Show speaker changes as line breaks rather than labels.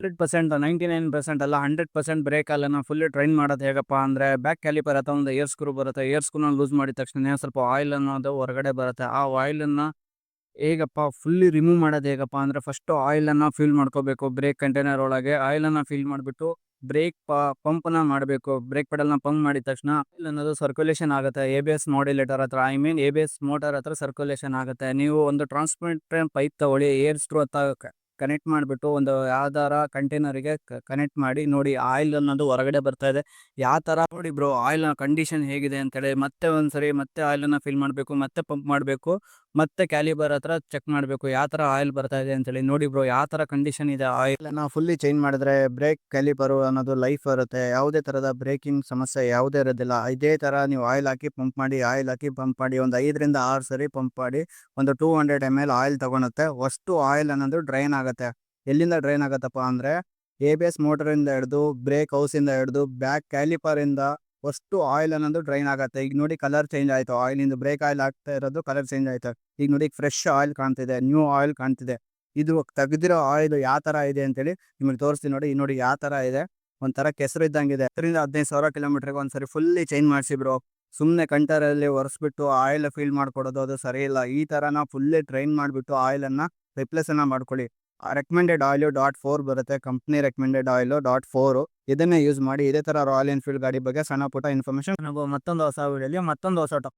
100% 99% ಅಲ್ಲ 100% ಬ್ರೇಕ್ ಆಯಿಲನ್ನು fully train ಮಾಡೋದು ಹೇಗಪ್ಪ ಅಂದರೆ ಬ್ಯಾಕ್ ಕ್ಯಾಲಿಪರ್ ಅಥವಾ ಒಂದು ಏರ್ ಸ್ಕ್ರೂ ಬರುತ್ತೆ. ಏರ್ ಸ್ಕ್ರೂನ ಲೂಸ್ ಮಾಡಿದ ತಕ್ಷಣ ಸ್ವಲ್ಪ ಆಯಿಲ್ ಅನ್ನೋದು ಹೊರಗಡೆ ಬರುತ್ತೆ. ಆ ಆಯಿಲನ್ನು ಹೇಗಪ್ಪ ಫುಲ್ಲಿ ರಿಮೂವ್ ಮಾಡೋದು ಹೇಗಪ್ಪ ಅಂದರೆ ಫಸ್ಟು ಆಯಿಲನ್ನು ಫಿಲ್ ಮಾಡ್ಕೋಬೇಕು. ಬ್ರೇಕ್ ಕಂಟೈನರ್ ಒಳಗೆ ಆಯಿಲನ್ನು ಫಿಲ್ ಮಾಡಿಬಿಟ್ಟು ಬ್ರೇಕ್ ಪಂಪನ್ನ ಮಾಡಬೇಕು. ಬ್ರೇಕ್ ಪೆಡಲ್ನ ಪಂಪ್ ಮಾಡಿದ ತಕ್ಷಣ ಆಯಿಲ್ ಅನ್ನೋದು ಸರ್ಕ್ಯುಲೇಷನ್ ಆಗುತ್ತೆ. ABS ಮಾಡ್ಯುಲೇಟರ್ ಹತ್ರ ABS ಮೋಟರ್ ಹತ್ರ ಸರ್ಕ್ಯುಲೇಷನ್ ಆಗುತ್ತೆ. ನೀವು ಒಂದು ಟ್ರಾನ್ಸ್ಮಿಟರ್ ಪೈಪ್ ತಗೊಳ್ಳಿ, ಏರ್ ಸ್ಕ್ರೂ ಹತ್ರ ಕನೆಕ್ಟ್ ಮಾಡಿಬಿಟ್ಟು ಒಂದು ಯಾವ್ದಾರ ಕಂಟೈನರಿಗೆ ಕನೆಕ್ಟ್ ಮಾಡಿ ನೋಡಿ, ಆಯಿಲ್ ಅನ್ನೋದು ಹೊರಗಡೆ ಬರ್ತಾ ಇದೆ. ಯಾವ ಥರ ನೋಡಿ ಬ್ರೋ ಆಯಿಲ್ನ ಕಂಡೀಷನ್ ಹೇಗಿದೆ ಅಂತೇಳಿ ಮತ್ತೆ ಒಂದ್ಸರಿ ಮತ್ತೆ ಆಯಿಲನ್ನು ಫಿಲ್ ಮಾಡಬೇಕು, ಮತ್ತೆ ಪಂಪ್ ಮಾಡಬೇಕು, ಮತ್ತೆ ಕ್ಯಾಲಿಬರ್ ಹತ್ರ ಚೆಕ್ ಮಾಡಬೇಕು ಯಾವ ಥರ ಆಯಿಲ್ ಬರ್ತಾ ಇದೆ ಅಂತೇಳಿ. ನೋಡಿ ಬ್ರೋ ಯಾವ ಥರ ಕಂಡೀಷನ್ ಇದೆ. ಆಯಿಲನ್ನು ಫುಲ್ಲಿ ಚೇಂಜ್ ಮಾಡಿದ್ರೆ ಬ್ರೇಕ್ ಕ್ಯಾಲಿಪರು ಅನ್ನೋದು ಲೈಫ್ ಬರುತ್ತೆ. ಯಾವುದೇ ಥರದ ಬ್ರೇಕಿಂಗ್ ಸಮಸ್ಯೆ ಯಾವುದೇ ಇರೋದಿಲ್ಲ. ಇದೇ ಥರ ನೀವು ಆಯಿಲ್ ಹಾಕಿ ಪಂಪ್ ಮಾಡಿ, ಆಯಿಲ್ ಹಾಕಿ ಪಂಪ್ ಮಾಡಿ, ಒಂದು 5ರಿಂದ 6 ಸರಿ ಪಂಪ್ ಮಾಡಿ ಒಂದು 200 ml ಆಯಿಲ್ ತಗೊಳುತ್ತೆ. ಅಷ್ಟು ಆಯಿಲ್ ಅನ್ನೋದು ಡ್ರೈನ್ ಆಗುತ್ತೆ. ಎಲ್ಲಿಂದ ಡ್ರೈನ್ ಆಗುತ್ತಪ್ಪ ಅಂದರೆ ABS ಮೋಟರಿಂದ ಹಿಡಿದು ಬ್ರೇಕ್ ಹೌಸಿಂದ ಹಿಡಿದು ಬ್ಯಾಕ್ ಕ್ಯಾಲಿಪರಿಂದ ಅಷ್ಟು ಆಯಿಲ್ ಅನ್ನೋದು ಡ್ರೈನ್ ಆಗುತ್ತೆ. ಈಗ ನೋಡಿ ಕಲರ್ ಚೇಂಜ್ ಆಯಿತು. ಆಯಿಲಿಂದ ಬ್ರೇಕ್ ಆಯಿಲ್ ಆಗ್ತಾ ಇರೋದು ಕಲರ್ ಚೇಂಜ್ ಆಯಿತು. ಈಗ ನೋಡಿ ಫ್ರೆಶ್ ಆಯಿಲ್ ಕಾಣ್ತಿದೆ, ನ್ಯೂ ಆಯಿಲ್ ಕಾಣ್ತಿದೆ. ಇದು ತೆಗೆದಿರೋ ಆಯಿಲ್ ಯಾವ ಥರ ಇದೆ ಅಂತೇಳಿ ನಿಮಗೆ ತೋರಿಸ್ತೀನಿ ನೋಡಿ. ನೋಡಿ ಯಾವ ಥರ ಇದೆ, ಒಂಥರ ಕೆಸರು ಇದ್ದಂಗಿದೆ. 10,000 ಕಿಲೋಮೀಟ್ರಿಗೆ ಒಂದ್ಸರಿ ಫುಲ್ಲಿ ಚೇಂಜ್ ಮಾಡಿಸಿ ಬ್ರೋ. ಸುಮ್ಮನೆ ಕಂಟರಲ್ಲಿ ಒರೆಸ್ಬಿಟ್ಟು ಆಯಿಲ್ ಫಿಲ್ ಮಾಡ್ಕೊಡೋದು ಅದು ಸರಿ ಇಲ್ಲ. ಈ ಥರ ನಾವು ಫುಲ್ಲಿ ಟ್ರೈನ್ ಮಾಡಿಬಿಟ್ಟು ಆಯಿಲನ್ನು ರಿಪ್ಲೇಸನ್ನು ಮಾಡ್ಕೊಳ್ಳಿ. ರೆಕಮೆಂಡೆಡ್ ಆಯಿಲು .4 ಬರುತ್ತೆ, ಕಂಪ್ನಿ ರೆಕಮೆಂಡೆಡ್ ಆಯಿಲು .4. ಇದನ್ನೇ ಯೂಸ್ ಮಾಡಿ. ಇದೇ ಥರ ರಾಯಲ್ ಎನ್ಫೀಲ್ಡ್ ಗಾಡಿ ಬಗ್ಗೆ ಸಣ್ಣ ಪುಟ್ಟ ಇನ್ಫಾರ್ಮೇಷನ್ ನಾವು ಮತ್ತೊಂದು ಹೊಸ ವೀಡಿಯೋಲಿ ಮತ್ತೊಂದು ಹೊಸ